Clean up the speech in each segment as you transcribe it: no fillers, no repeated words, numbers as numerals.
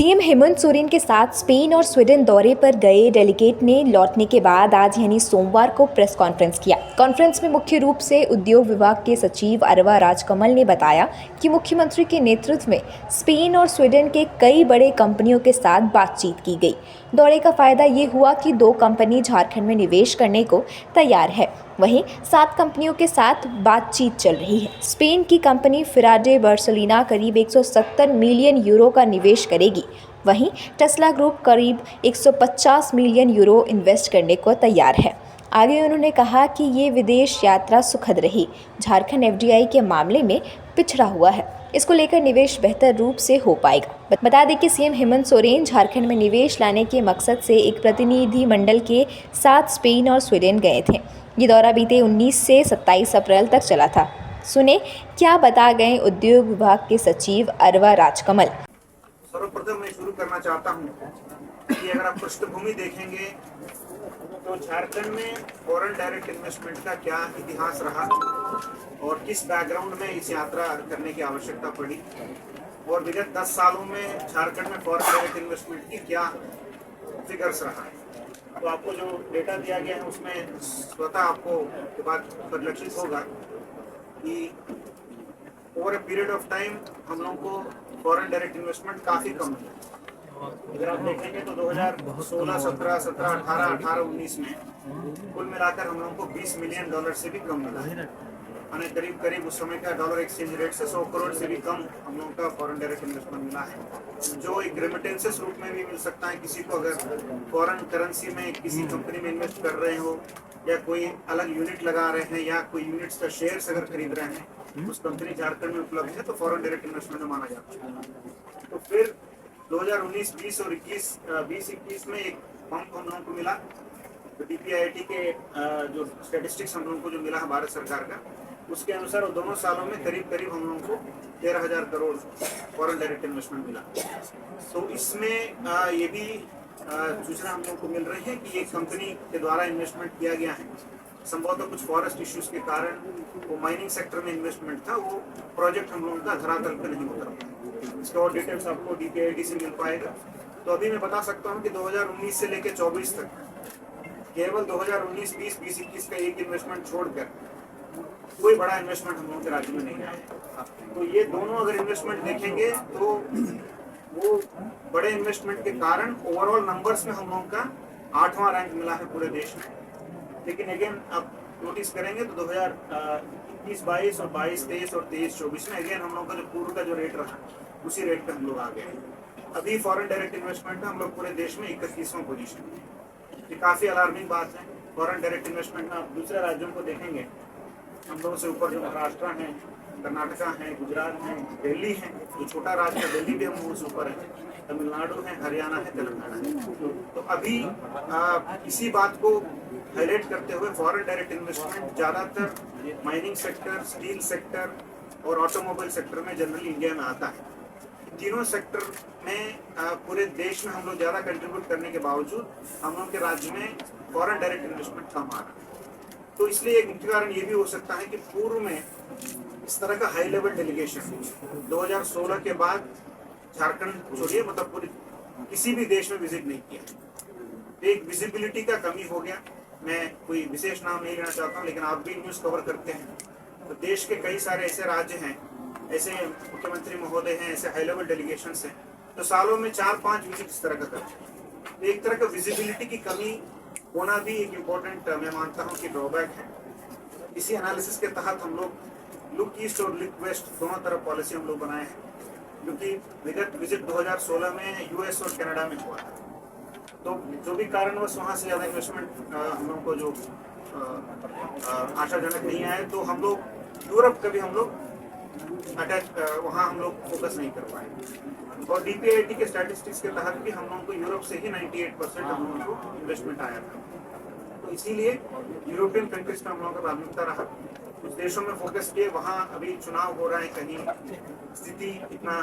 CM Hemant Soren के साथ Spain और स्वीडन दौरे पर गए डेलीगेट ने लौटने के बाद आज यानी सोमवार को प्रेस कॉन्फ्रेंस किया। कॉन्फ्रेंस में मुख्य रूप से उद्योग विभाग के सचिव अरवा राजकमल ने बताया कि मुख्यमंत्री के नेतृत्व में स्पेन और स्वीडन के कई बड़े कंपनियों के साथ बातचीत की गई। दौरे का फायदा ये हुआ कि 2 कंपनी झारखंड में निवेश करने को तैयार है। वहीं 7 कंपनियों के साथ बातचीत चल रही है। स्पेन की कंपनी फिराडे बार्सिलोना करीब 170 मिलियन यूरो का निवेश करेगी। वहीं टेस्ला ग्रुप करीब 150 मिलियन यूरो इन्वेस्ट करने को तैयार है। आगे उन्होंने कहा कि ये विदेश यात्रा सुखद रही। झारखंड एफडीआई के मामले में पिछड़ा हुआ है, इसको लेकर निवेश बेहतर रूप से हो पाएगा। बता दें कि सीएम हेमंत सोरेन झारखंड में निवेश लाने के मकसद से एक प्रतिनिधि मंडल के साथ स्पेन और स्वीडन गए थे। ये दौरा बीते 19 से 27 अप्रैल तक चला था। सुने क्या बता गए उद्योग विभाग के सचिव अरवा राजकमल। सर्वप्रथम मैं शुरू करना चाहता हूँ कि अगर आप पृष्ठभूमि देखेंगे तो झारखंड में फॉरेन डायरेक्ट इन्वेस्टमेंट का क्या इतिहास रहा और किस बैकग्राउंड में इस यात्रा करने की आवश्यकता पड़ी और विगत 10 सालों में झारखंड में फॉरेन डायरेक्ट इन्वेस्टमेंट की क्या फिगर्स रहा। तो आपको जो डेटा दिया गया है उसमें स्वतः आपको के बाद परिलक्षित होगा कि over a period of time हम लोगों को फॉरेन डायरेक्ट इन्वेस्टमेंट काफ़ी कम है। अगर आप देखेंगे तो 2016, 17, 17, 18, 18, 19 में कुल मिलाकर हम लोगों को $20 मिलियन से भी कम मिला है। यानी करीब उस समय का डॉलर एक्सचेंज रेट से 100 करोड़ से भी कम हम लोगों का फॉरेन डायरेक्ट इन्वेस्टमेंट मिला है, जो एक रेमिटेंसेस रूप में भी मिल सकता है। किसी को अगर फॉरेन करेंसी में किसी कंपनी में इन्वेस्ट कर रहे हो या कोई अलग यूनिट लगा रहे हैं या कोई यूनिट्स का शेयर्स अगर खरीद रहे हैं, उस कंपनी झारखंड में उपलब्ध है तो फॉरेन डायरेक्ट इन्वेस्टमेंट में माना जाता है। तो फिर 2019, 20 और 20-21 में एक पंप हम लोगों को मिला। तो डीपीआईटी के जो स्टैटिस्टिक्स हम लोगों को जो मिला है भारत सरकार का, उसके अनुसार वो दोनों सालों में करीब हम लोगों को 13,000 करोड़ फॉरेन डायरेक्ट इन्वेस्टमेंट मिला। तो इसमें ये भी सूचना हम लोगों को मिल रही है कि एक कंपनी के द्वारा इन्वेस्टमेंट किया गया है। संभवतः कुछ फॉरेस्ट इश्यूज के कारण वो माइनिंग सेक्टर में इन्वेस्टमेंट था, वो प्रोजेक्ट हम लोगों का धरातल पर नहीं उतर पाया। इसका और डिटेल्स आपको डीपीआईटी से मिल पाएगा। तो अभी मैं बता सकता हूँ कि 2019 से लेकर 24 तक केवल 2019, 20, 20-21 का एक इन्वेस्टमेंट छोड़कर कोई बड़ा इन्वेस्टमेंट हम लोगों के राज्य में नहीं आया। तो ये दोनों अगर इन्वेस्टमेंट देखेंगे तो वो बड़े इन्वेस्टमेंट के कारण ओवरऑल नंबर्स में हम लोगों का 8वां रैंक मिला है पूरे देश में। लेकिन अगेन आप नोटिस करेंगे तो 2021-22 और 22-23 और 23-24 में अगेन हम लोग का जो पूर्व का जो रेट रहा उसी रेट पे हम लोग आ गए। अभी फॉरेन डायरेक्ट इन्वेस्टमेंट में हम लोग पूरे देश में 31वां पोजीशन है। ये काफ़ी अलार्मिंग बात है। फॉरेन डायरेक्ट इन्वेस्टमेंट में आप दूसरे राज्यों को देखेंगे, हम लोगों से ऊपर जो महाराष्ट्र है, कर्नाटका है, गुजरात है, दिल्ली है, जो छोटा राज्य है दिल्ली भी हम लोगों से ऊपर है, तमिलनाडु है, हरियाणा है, तेलंगाना है। तो अभी इसी बात को हाईलाइट करते हुए फॉरेन डायरेक्ट इन्वेस्टमेंट ज़्यादातर माइनिंग सेक्टर, स्टील सेक्टर और ऑटोमोबाइल सेक्टर में जनरली इंडिया में आता है। तीनों सेक्टर में पूरे देश में हम लोग ज़्यादा कंट्रीब्यूट करने के बावजूद हम लोग के राज्य में फॉरेन डायरेक्ट इन्वेस्टमेंट कम आ रहा है। तो इसलिए एक मुख्य कारण ये भी हो सकता है कि पूर्व में इस तरह का हाई लेवल डेलीगेशन 2016 के बाद झारखंड छोड़िए मतलब पूरी किसी भी देश में विजिट नहीं किया। एक विजिबिलिटी का कमी हो गया। मैं कोई विशेष नाम नहीं लेना चाहता हूँ, लेकिन आप भी न्यूज़ कवर करते हैं तो देश के कई सारे ऐसे राज्य हैं, ऐसे मुख्यमंत्री महोदय हैं, ऐसे हाई लेवल डेलीगेशन हैं, तो सालों में 4-5 विजिट इस तरह का करते हैं। तो एक तरह का विजिबिलिटी की कमी होना भी एक इम्पोर्टेंट मैं मानता हूँ कि ड्रॉबैक है। इसी एनालिसिस के तहत हम लोग लुक ईस्ट और लुक वेस्ट दोनों तरफ पॉलिसी हम लोग बनाए हैं, क्योंकि विगत विजिट 2016 में यूएस और कनाडा में हुआ था। तो जो भी कारणवश वहाँ से ज़्यादा इन्वेस्टमेंट हम लोग को जो आशाजनक नहीं आए, तो हम लोग यूरोप का भी हम लोग वहाँ हम लोग फोकस नहीं कर पाए। और डीपीआईटी के स्टैटिस्टिक्स के तहत भी हम लोगों को यूरोप से ही 98% हम लोगों को इन्वेस्टमेंट आया था। तो इसीलिए यूरोपियन कंट्रीज का हम लोगों का प्राथमिकता रहा। कुछ देशों में फोकस किए, वहाँ अभी चुनाव हो रहा है, कहीं स्थिति इतना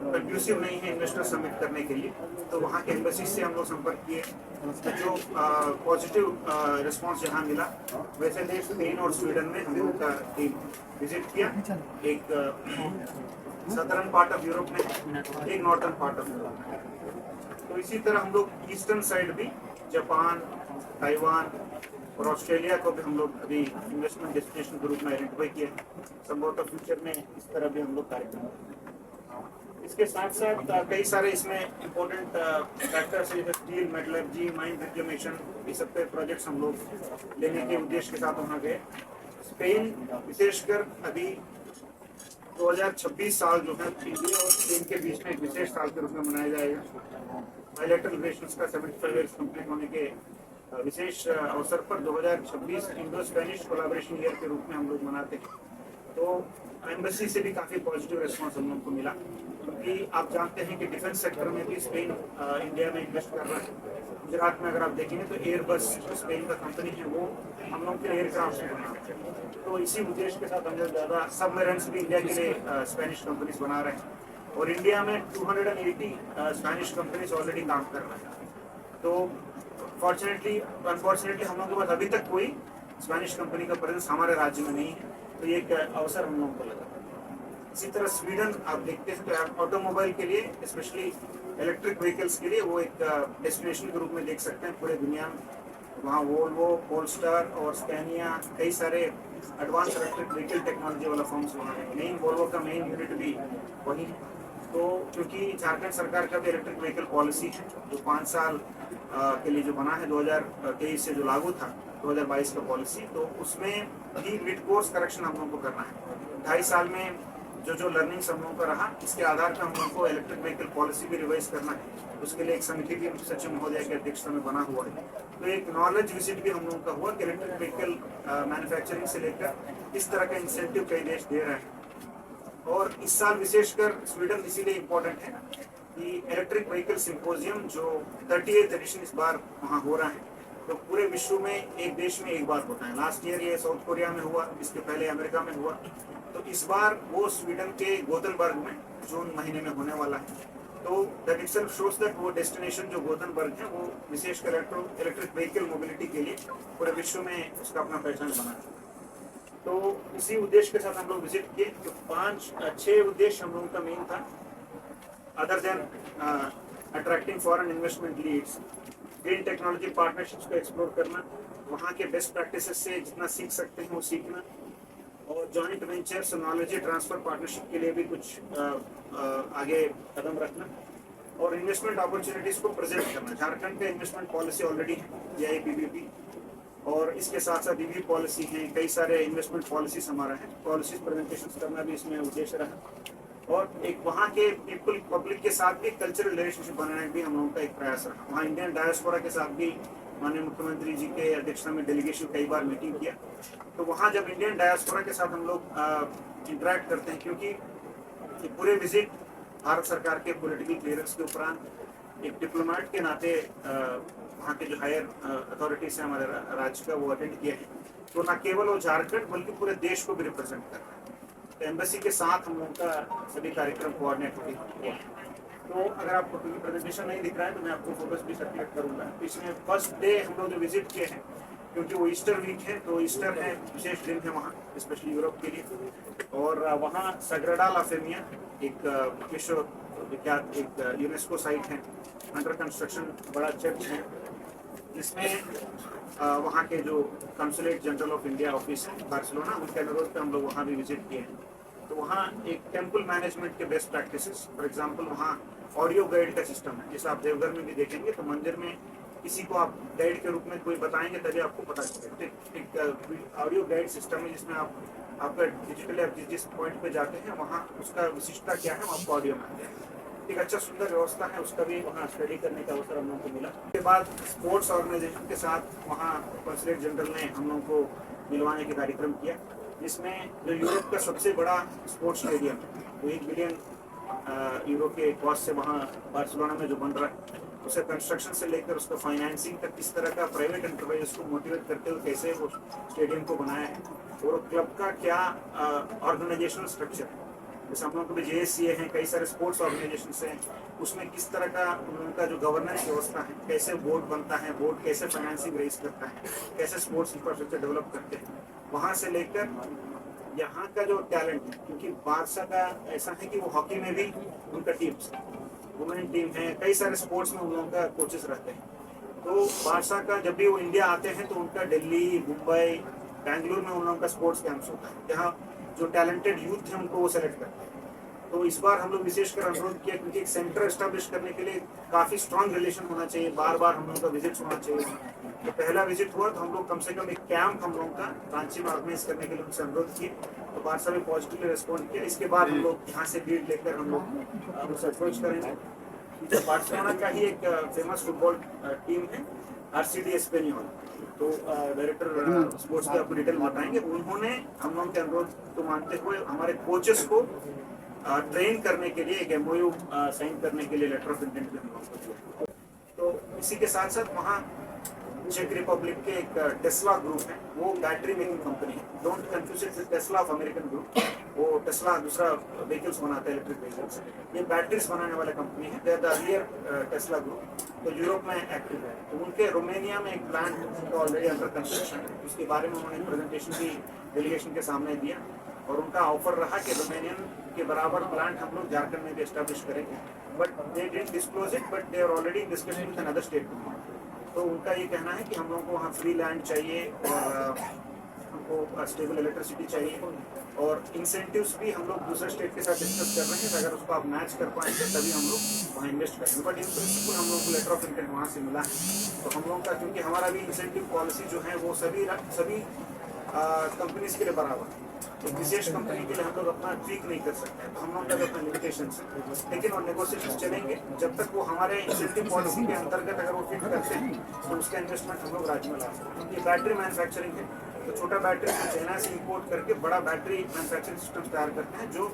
कंड्यूसिव नहीं है इन्वेस्टर समिट करने के लिए, तो वहाँ के एम्बेसी से हम लोग संपर्क किए। तो जो पॉजिटिव रिस्पांस जहाँ मिला, वैसे देश स्पेन और स्वीडन में हम लोग का टीम विजिट किया। एक सदर्न पार्ट ऑफ यूरोप में, एक नॉर्थर्न पार्ट ऑफ यूरोप में। तो इसी तरह हम लोग ईस्टर्न साइड भी, जापान, ताइवान और ऑस्ट्रेलिया को भी हम लोग अभी इन्वेस्टमेंट डेस्टिनेशन के रूप में आइडेंटिफाई किया। संभवतः फ्यूचर में इस तरह भी हम लोग कार्यक्रम करेंगे। इसके साथ साथ कई सारे इसमें इम्पोर्टेंट फैक्टर्स जैसे स्टील, मेटलर्जी, माइन रिक्लेमेशन, ये सब पे प्रोजेक्ट्स हम लोग लेने के उद्देश्य के साथ वहाँ गए। स्पेन विशेषकर अभी 2026 साल जो है इंडिया और स्पेन के बीच में एक विशेष साल के रूप में मनाया जाएगा। बायलैटरल रिलेशंस का 75 ईयर्स कंप्लीट होने के विशेष अवसर पर 2026 इंडो स्पेनिश कोलैबोरेशन ईयर के रूप में हम लोग मनाते हैं। तो एम्बेसी से भी काफ़ी पॉजिटिव रिस्पॉन्स हम लोग को मिला, क्योंकि आप जानते हैं कि डिफेंस सेक्टर में भी स्पेन इंडिया में इन्वेस्ट कर रहा है। गुजरात में अगर आप देखेंगे तो एयरबस स्पेन का कंपनी है, वो हम लोग के एयरक्राफ्ट बनाते हैं। तो इसी उद्देश्य के साथ हम लोग ज़्यादा सबमरीन्स भी इंडिया के लिए स्पेनिश कंपनीज बना रहे हैं, और इंडिया में 280 स्पेनिश कंपनीज ऑलरेडी काम कर रहे हैं। तो अनफॉर्चुनेटली हम लोगों के पास अभी तक कोई स्पेनिश कंपनी का प्रेजेंस हमारे राज्य में नहीं है, तो ये एक अवसर हम लोगों को लगा। इसी तरह स्वीडन आप देखते हैं तो ऑटोमोबाइल के लिए, स्पेशली इलेक्ट्रिक व्हीकल्स के लिए, वो एक डेस्टिनेशन के रूप में देख सकते हैं पूरे दुनिया में। वहाँ वोल्वो, पोलस्टार और स्कैनिया, कई सारे एडवांस इलेक्ट्रिक व्हीकल टेक्नोलॉजी वाला फॉर्म्स वहाँ है। मेन वोल्वो का मेन यूनिट भी वही है। तो क्योंकि झारखंड सरकार का भी इलेक्ट्रिक व्हीकल पॉलिसी है जो 5 साल के लिए जो बना है, 2023 से जो लागू था 2022 का पॉलिसी, तो उसमें भी मिड कोर्स करेक्शन हम लोगों को करना है। 2.5 साल में जो लर्निंग हम लोगों का रहा, इसके आधार पर हम लोगों को इलेक्ट्रिक व्हीकल पॉलिसी भी रिवाइज करना है। उसके लिए एक समिति भी सचिव महोदय की अध्यक्षता में बना हुआ है। तो एक नॉलेज विजिट भी हम लोगों का हुआ कि इलेक्ट्रिक व्हीकल मैन्युफैक्चरिंग से लेकर किस तरह का इंसेंटिव कई देश दे रहे हैं। और इस साल विशेषकर स्वीडन इसीलिए इम्पोर्टेंट है कि इलेक्ट्रिक व्हीकल सिंपोजियम जो 38th एडिशन इस बार वहाँ हो रहा है, तो पूरे विश्व में एक देश में एक बार होता है। लास्ट ईयर ये साउथ कोरिया में हुआ, इसके पहले अमेरिका में हुआ, तो इस बार वो स्वीडन के गोथनबर्ग में जून महीने में होने वाला है। तो दैट इटसेल्फ शोज दैट वो डेस्टिनेशन जो गोथनबर्ग है, वो विशेषकर इलेक्ट्रिक व्हीकल मोबिलिटी के लिए पूरे विश्व में उसका अपना पहचान बना है। तो इसी उद्देश्य के साथ हम लोग विजिट किए। तो 5-6 उद्देश्य हम लोगों का मेन था, other than attracting foreign investment leads, green technology partnerships को एक्सप्लोर करना, वहाँ के बेस्ट प्रैक्टिसेस से जितना सीख सकते हैं वो सीखना, और जॉइंट वेंचर्स और नॉलेज ट्रांसफर पार्टनरशिप के लिए भी कुछ आगे कदम रखना, और इन्वेस्टमेंट अपॉर्चुनिटीज को प्रेजेंट करना। झारखंड का इन्वेस्टमेंट पॉलिसी ऑलरेडी है, AIPBB, और इसके साथ साथ EV पॉलिसी है, कई सारे इन्वेस्टमेंट पॉलिसीज हमारा है, पॉलिसीज प्रेजेंटेशन करना भी इसमें उद्देश्य रहा। और एक वहाँ के पब्लिक के साथ भी कल्चरल रिलेशनशिप बनाने भी हम लोगों का एक प्रयास रहा। वहाँ इंडियन डायस्पोरा के साथ भी माननीय मुख्यमंत्री जी के अध्यक्षता में डेलीगेशन कई बार मीटिंग किया। तो वहाँ जब इंडियन डायस्पोरा के साथ हम लोग इंटरेक्ट करते हैं, क्योंकि पूरे विजिट भारत सरकार के पॉलिटिकल क्लियरेंस के उपरांत एक डिप्लोमेट के नाते वहाँ के जो हायर अथॉरिटीज हैं हमारे राज्य का, वो अटेंड किए हैं। तो न केवल वो झारखंड बल्कि पूरे देश को भी रिप्रेजेंट कर रहा है। तो एम्बेसी के साथ हम लोगों का सभी कार्यक्रम कोऑर्डिनेट होते हैं। तो अगर आपको प्रेजेंटेशन नहीं दिख रहा है तो मैं आपको फोटोज भी सर्कुलेट करूँगा। इसमें फर्स्ट डे हम लोग जो विजिट किए हैं, क्योंकि वो ईस्टर वीक है, तो ईस्टर है, विशेष दिन है वहाँ, स्पेशली यूरोप के लिए। और वहाँ सग्राडा ला फेमिया एक विश्व विख्यात एक यूनेस्को साइट है, अंडर कंस्ट्रक्शन बड़ा चर्च है, जिसमें वहाँ के जो consulate general of India office है बार्सिलोना, उनके अनुरोध पे हम लोग वहाँ भी विजिट किए हैं। तो वहाँ एक टेम्पल मैनेजमेंट के बेस्ट प्रैक्टिसेस, फॉर एग्जांपल वहाँ ऑडियो गाइड का सिस्टम है, जैसे आप देवघर में भी देखेंगे तो मंदिर में किसी को आप गाइड के रूप में कोई बताएंगे तभी आपको पता चलेगा। एक ऑडियो गाइड सिस्टम है जिसमें आपका डिजिटली आप जिस पॉइंट पे जाते हैं वहाँ उसका विशिष्टता क्या है वो आपको ऑडियो में आता है। एक अच्छा सुंदर व्यवस्था है, उसका भी वहाँ स्टडी करने का अवसर हम लोगों को मिला। उसके बाद स्पोर्ट्स ऑर्गेनाइजेशन के साथ वहाँ कंसुलेट जनरल ने हम लोगों को मिलवाने के कार्यक्रम किया, जिसमें जो यूरोप का सबसे बड़ा स्पोर्ट्स स्टेडियम है, वो 1 बिलियन यूरो के कॉस्ट से वहाँ बार्सिलोना में जो बन रहा है, उसे कंस्ट्रक्शन से लेकर उसका फाइनेंसिंग तक किस तरह का प्राइवेट एंटरप्राइज को मोटिवेट करते हुए कैसे वो स्टेडियम को बनाया है और क्लब का क्या ऑर्गेनाइजेशनल स्ट्रक्चर है। जैसे हम लोग को भी JSCA हैं, कई सारे स्पोर्ट्स ऑर्गेनाइजेशन हैं, उसमें किस तरह का उनका जो गवर्नेंस व्यवस्था है, कैसे बोर्ड बनता है, बोर्ड कैसे फाइनेंसिंग रेज करता है, कैसे स्पोर्ट्स इंफ्रास्ट्रक्चर डेवलप करते हैं, वहाँ से लेकर यहाँ का जो टैलेंट है, क्योंकि बारसा का ऐसा है कि वो हॉकी में भी उनका टीम वुमेन टीम है, कई सारे स्पोर्ट्स में उन लोगों का कोचेस रहते हैं। तो बारसा का जब भी वो इंडिया आते हैं तो उनका दिल्ली, मुंबई, बेंगलुरु में उन लोगों का स्पोर्ट्स कैंप्स होता है, जहाँ जो टैलेंटेड यूथ थे उनको वो सेलेक्ट करते हैं। तो इस बार हम लोग विशेषकर अनुरोध किया, क्योंकि एक सेंटर एस्टेब्लिश करने के लिए काफ़ी स्ट्रांग रिलेशन होना चाहिए, बार बार हम लोगों का विजिट होना चाहिए। तो पहला विजिट हुआ तो हम लोग कम से कम एक कैंप हम लोगों का रांची में ऑर्गेनाइज करने के लिए उनसे अनुरोध किए, तो बारसा में पॉजिटिवली रिस्पॉन्ड किया। इसके बाद हम लोग यहाँ से लीड लेकर हम लोग उनसे अप्रोच करेंगे। बार्सिलोना का ही एक फेमस फुटबॉल टीम है RCD एस्पेनियोल, तो डायरेक्टर स्पोर्ट्स के आपको डिटेल बताएंगे। उन्होंने हम लोगों के अनुरोध को मानते हुए हमारे कोचेस को ट्रेन करने के लिए एक MOU साइन करने के लिए लेटर ऑफ इंटेंट भी हम लोगों को दिया। तो इसी के साथ साथ वहाँ चेक रिपब्लिक के एक टेस्ला ग्रुप है, वो बैटरी मेकिंग कंपनी है। Don't confuse it with Tesla of American group. वो टेस्ला दूसरा व्हीकल्स बनाता है, इलेक्ट्रिक व्हीकल्स। ये बैटरीज बनाने वाला कंपनी है, they are the earlier Tesla group. तो यूरोप में एक्टिव है। तो उनके रोमानिया में एक प्लांट ऑलरेडी अंडर कंस्ट्रक्शन है, उसके बारे में उन्होंने प्रेजेंटेशन भी डेलीगेशन के सामने दिया, और उनका ऑफर रहा कि रोमानियन के बराबर प्लांट हम लोग झारखंड में भी एस्टेब्लिश करेंगे। But they didn't disclose it, but they are already in discussion with another state. तो उनका ये कहना है कि हम लोगों को वहाँ फ्री लैंड चाहिए और हमको स्टेबल इलेक्ट्रिसिटी चाहिए, और इंसेंटिव्स भी हम लोग दूसरे स्टेट के साथ डिस्कस कर रहे हैं। अगर उसको आप मैच कर पाएंगे तभी हम लोग वहाँ इन्वेस्ट करेंगे। बट इन प्रिंसिपल हम लोग को लेटर ऑफ इंटेंट वहाँ से मिला है। तो हम लोगों का, क्योंकि हमारा भी इंसेंटिव पॉलिसी जो है वो सभी कंपनीज के लिए बराबर है, एक विशेष कंपनी के लिए हम लोग अपना ट्वीक नहीं कर सकते हैं। तो हम लोग का अपना लिमिटेशन है, लेकिन वो नेगोशिएशन चलेंगे जब तक वो हमारे इंसेंटिव पॉलिसी के अंतर्गत अगर वो फिट करते हैं तो उसका इन्वेस्टमेंट हम लोग राज्य में ला सकते हैं। ये बैटरी मैन्युफैक्चरिंग है, तो छोटा बैटरी को चाइना से इंपोर्ट करके बड़ा बैटरी मैन्युफैक्चरिंग सिस्टम तैयार करते हैं, जो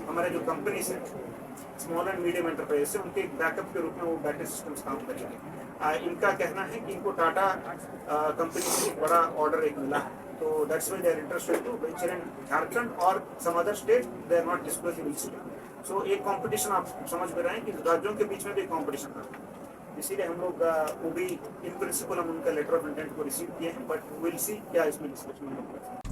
हमारे जो कंपनीज है, स्मॉल एंड मीडियम एंटरप्राइज से उनके बैकअप के रूप में वो बैटरी सिस्टम्स काम करेंगे। इनका कहना है कि इनको टाटा कंपनी से एक बड़ा ऑर्डर एक मिला है, तो that's why they are interested to venture in Jharkhand और some other state. They are not disclosing which state. So एक कंपटीशन आप समझ में रहे हैं कि राज्यों के बीच में भी कंपटीशन करते हैं। इसीलिए हम लोग वो भी इन प्रिंसिपल हम उनका लेटर ऑफ इंटेंट को रिसीव किए हैं, बट विल सी क्या इसमें डिस्कशन हम लोग करते हैं।